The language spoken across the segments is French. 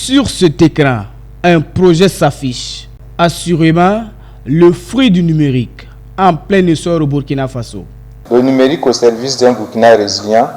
Sur cet écran, un projet s'affiche. Assurément, le fruit du numérique en plein essor au Burkina Faso. Le numérique au service d'un Burkina résilient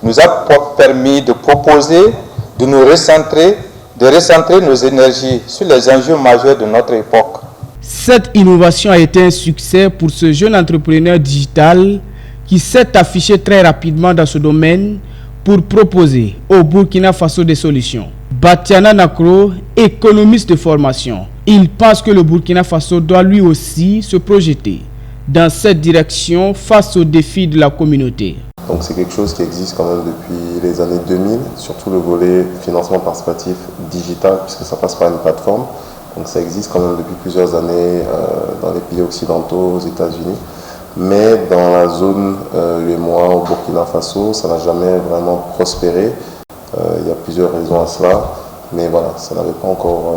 nous a permis de proposer, de nous recentrer, de recentrer nos énergies sur les enjeux majeurs de notre époque. Cette innovation a été un succès pour ce jeune entrepreneur digital qui s'est affiché très rapidement dans ce domaine pour proposer au Burkina Faso des solutions. Batiana Nakro, économiste de formation, il pense que le Burkina Faso doit lui aussi se projeter dans cette direction face aux défis de la communauté. Donc c'est quelque chose qui existe quand même depuis les années 2000, surtout le volet financement participatif digital, puisque ça passe par une plateforme. Donc ça existe quand même depuis plusieurs années dans les pays occidentaux, aux États-Unis. Mais dans la zone UEMOA, au Burkina Faso, ça n'a jamais vraiment prospéré. Il y a plusieurs raisons à cela, mais voilà, ça n'avait pas encore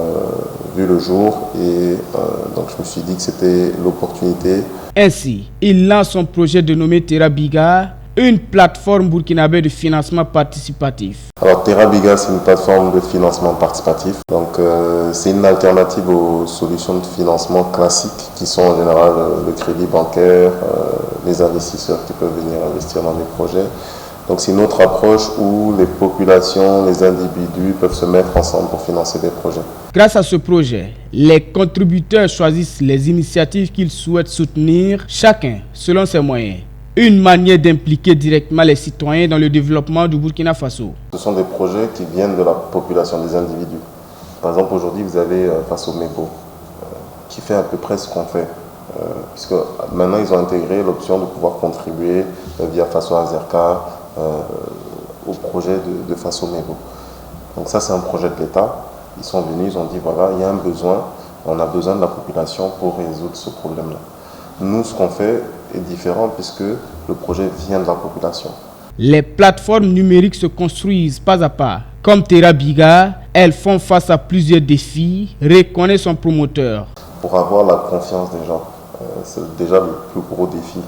vu le jour et donc je me suis dit que c'était l'opportunité. Ainsi, il lance son projet dénommé Terrabiga, une plateforme burkinabé de financement participatif. Alors Terrabiga, c'est une plateforme de financement participatif. Donc c'est une alternative aux solutions de financement classiques qui sont en général le crédit bancaire, les investisseurs qui peuvent venir investir dans des projets. Donc c'est une autre approche où les populations, les individus peuvent se mettre ensemble pour financer des projets. Grâce à ce projet, les contributeurs choisissent les initiatives qu'ils souhaitent soutenir, chacun selon ses moyens. Une manière d'impliquer directement les citoyens dans le développement du Burkina Faso. Ce sont des projets qui viennent de la population, des individus. Par exemple, aujourd'hui, vous avez Faso Mebo, qui fait à peu près ce qu'on fait. Puisque maintenant, ils ont intégré l'option de pouvoir contribuer via Faso Azerka au projet de Faso Mebo. Donc ça, c'est un projet de l'État. Ils sont venus, ils ont dit, voilà, il y a un besoin, on a besoin de la population pour résoudre ce problème-là. Nous, ce qu'on fait est différent puisque le projet vient de la population. Les plateformes numériques se construisent pas à pas. Comme Terrabiga, elles font face à plusieurs défis, reconnaît son promoteur. Pour avoir la confiance des gens, c'est déjà le plus gros défi.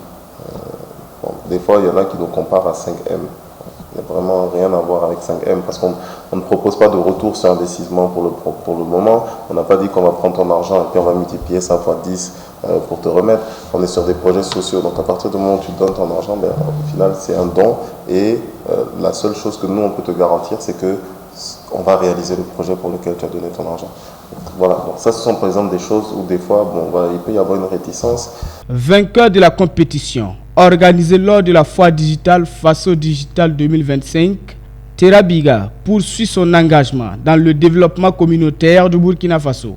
Des fois, il y en a qui nous comparent à 5M. Il n'y a vraiment rien à voir avec 5M parce qu'on ne propose pas de retour sur investissement pour le moment. On n'a pas dit qu'on va prendre ton argent et puis on va multiplier ça fois 10 pour te remettre. On est sur des projets sociaux. Donc à partir du moment où tu donnes ton argent, au final c'est un don. Et la seule chose que nous on peut te garantir, c'est que on va réaliser le projet pour lequel tu as donné ton argent. Voilà, donc ça ce sont par exemple des choses où des fois il peut y avoir une réticence. Vainqueur de la compétition organisée lors de la foire digitale Faso Digital 2025, Terrabiga poursuit son engagement dans le développement communautaire du Burkina Faso.